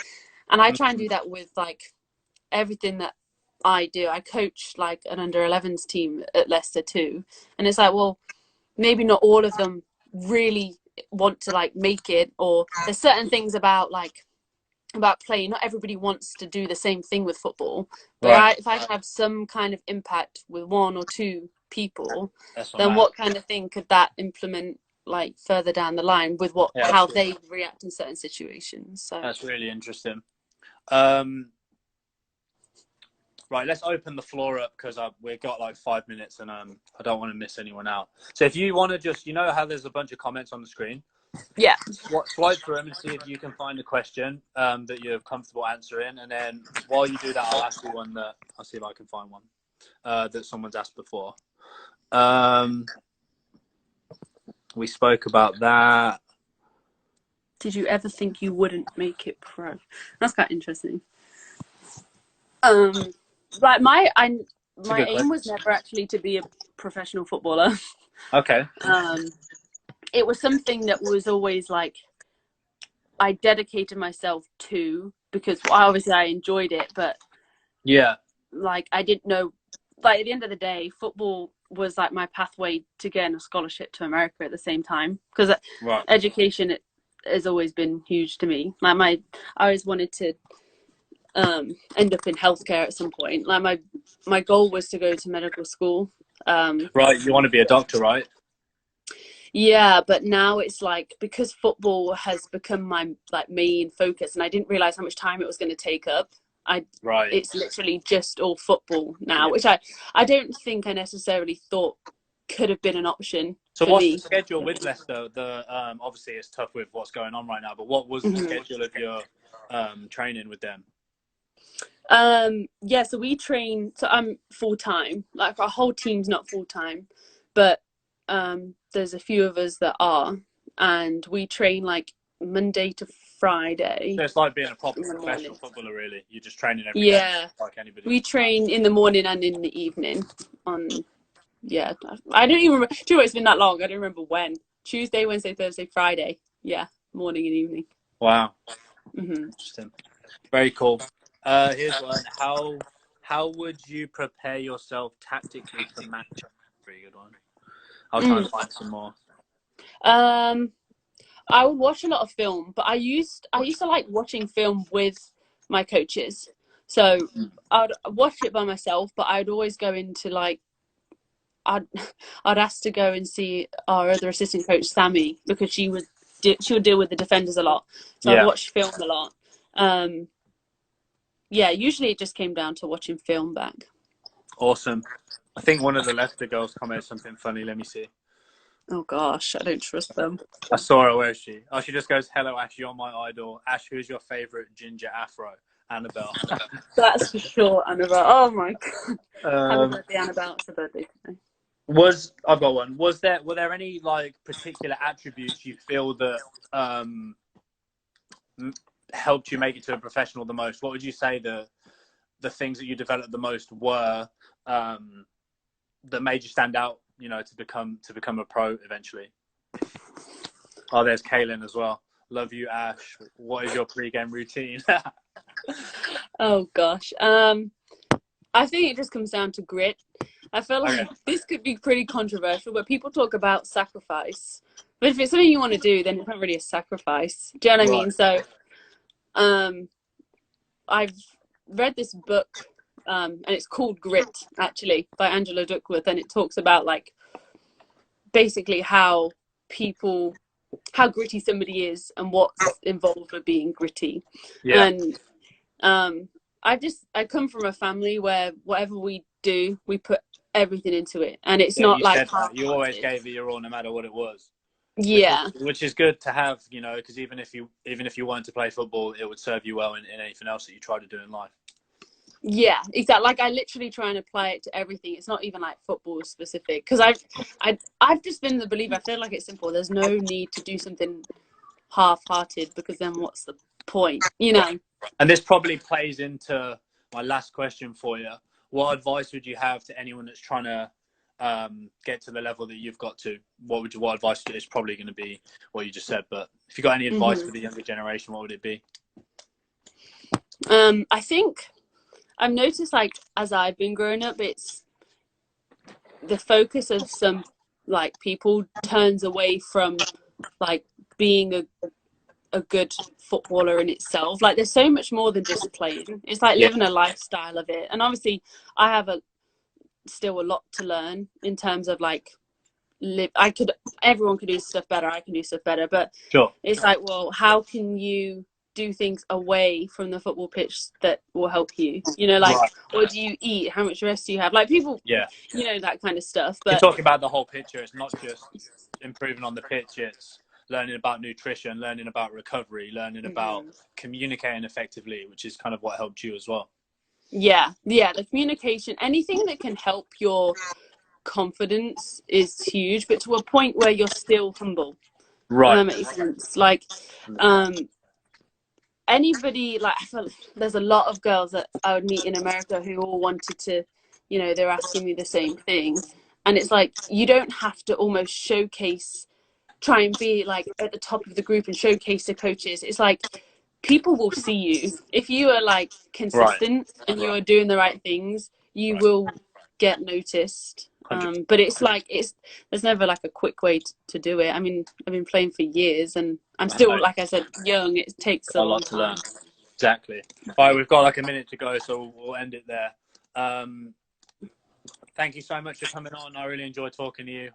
And I try and do that with like everything that I do. I coach like an under 11s team at Leicester too. And it's like, well, maybe not all of them really want to like make it, or there's certain things about playing. Not everybody wants to do the same thing with football, but if I can have some kind of impact with one or two people, then what kind of thing could that implement like further down the line with how they react in certain situations? So that's really interesting. Right, let's open the floor up, because we've got like 5 minutes and I don't want to miss anyone out. So if you want to just, you know how there's a bunch of comments on the screen? Yeah. Slide through them and see if you can find a question that you're comfortable answering. And then while you do that, I'll ask you one I'll see if I can find one that someone's asked before. We spoke about that. Did you ever think you wouldn't make it pro? That's quite interesting. Like my aim was never actually to be a professional footballer. Okay. It was something that was always like I dedicated myself to, because obviously I enjoyed it, but like I didn't know, like at the end of the day, football was like my pathway to getting a scholarship to America at the same time, because education has always been huge to me. Like I always wanted to end up in healthcare at some point. Like my goal was to go to medical school. Right, you want to be a doctor, right? Yeah, but now it's like, because football has become my like main focus, and I didn't realize how much time it was going to take up. It's literally just all football now, which I don't think I necessarily thought could have been an option. So what's the schedule with Leicester? Obviously it's tough with what's going on right now, but what was the schedule of your training with them? So we train, so I'm full-time. Like our whole team's not full-time, but there's a few of us that are, and we train like Monday to Friday. So it's like being a proper professional footballer, really. You're just training every day, like anybody. We train in the morning and in the evening. I don't even remember. It's been that long. I don't remember when. Tuesday, Wednesday, Thursday, Friday. Yeah, morning and evening. Wow. Interesting. Very cool. Here's one. How would you prepare yourself tactically for match? Pretty good one. I'll try and find some more. I would watch a lot of film, but I used to like watching film with my coaches. So I'd watch it by myself, but I'd always go into like I'd ask to go and see our other assistant coach Sammy, because she would deal with the defenders a lot. So I'd watch film a lot. Usually it just came down to watching film back. Awesome. I think one of the Leicester girls commented something funny. Let me see. Oh gosh, I don't trust them. I saw her. Where is she? Oh, she just goes, "Hello, Ash. You're my idol. Ash, who's your favourite ginger afro?" Annabelle. That's for sure, Annabelle. Oh my god. Happy birthday, Annabelle. It's her birthday today. I've got one. Were there any like particular attributes you feel that helped you make it to a professional the most? What would you say the things that you developed the most were that made you stand out, you know, to become a pro eventually? Oh, there's Kaylin as well. Love you, Ash. What is your pre-game routine? Oh gosh. I think it just comes down to grit. I feel like this could be pretty controversial, but people talk about sacrifice. But if it's something you want to do, then it's not really a sacrifice. Do you know what I mean? So, I've read this book, and it's called Grit, actually, by Angela Duckworth, and it talks about like basically how gritty somebody is and what's involved with being gritty. Yeah. And I come from a family where whatever we do, we put everything into it, and it's not like you always gave it your all, no matter what it was. Yeah, which is good to have, you know, because even if you weren't to play football, it would serve you well in anything else that you try to do in life. Yeah, exactly. Like I literally try and apply it to everything. It's not even like football specific, because I've just been the believer. I feel like it's simple. There's no need to do something half-hearted, because then what's the point, you know? And this probably plays into my last question for you. What advice would you have to anyone that's trying to get to the level that you've got to? What advice is probably going to be what you just said, but if you got any advice for the younger generation, what would it be? I think I've noticed, like, as I've been growing up, it's the focus of some like people turns away from like being a good footballer in itself. Like there's so much more than just playing. It's like living a lifestyle of it. And obviously I have still a lot to learn in terms of like everyone could do stuff better. I can do stuff better, but it's like, well, how can you do things away from the football pitch that will help you, you know, like what do you eat, how much rest do you have, like people, you know, that kind of stuff. But you're talking about the whole picture. It's not just improving on the pitch, it's learning about nutrition, learning about recovery, learning about communicating effectively, which is kind of what helped you as well. The communication, anything that can help your confidence is huge, but to a point where you're still humble. That makes sense. Like anybody, like I feel there's a lot of girls that I would meet in America who all wanted to, you know, they're asking me the same thing, and it's like you don't have to almost try and be like at the top of the group and showcase the coaches. It's like people will see you if you are like consistent and you are doing the right things, you will get noticed. But it's like there's never like a quick way to do it. I mean, I've been playing for years and I'm still, like I said, young. It takes a long lot to learn. Exactly. All right, we've got like a minute to go, so we'll end it there. Thank you so much for coming on. I really enjoyed talking to you.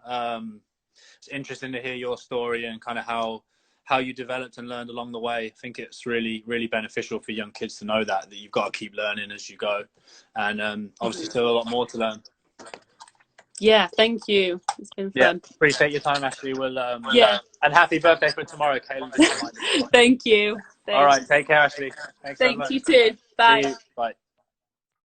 It's interesting to hear your story and kind of how you developed and learned along the way. I think it's really, really beneficial for young kids to know that you've got to keep learning as you go. And obviously still a lot more to learn. Yeah, thank you. It's been fun. Appreciate your time, Ashleigh. We'll and happy birthday for tomorrow, Kaylin. Thank you. Thanks. All right, take care, Ashley. Thanks so much. You too. Bye. See you. Bye.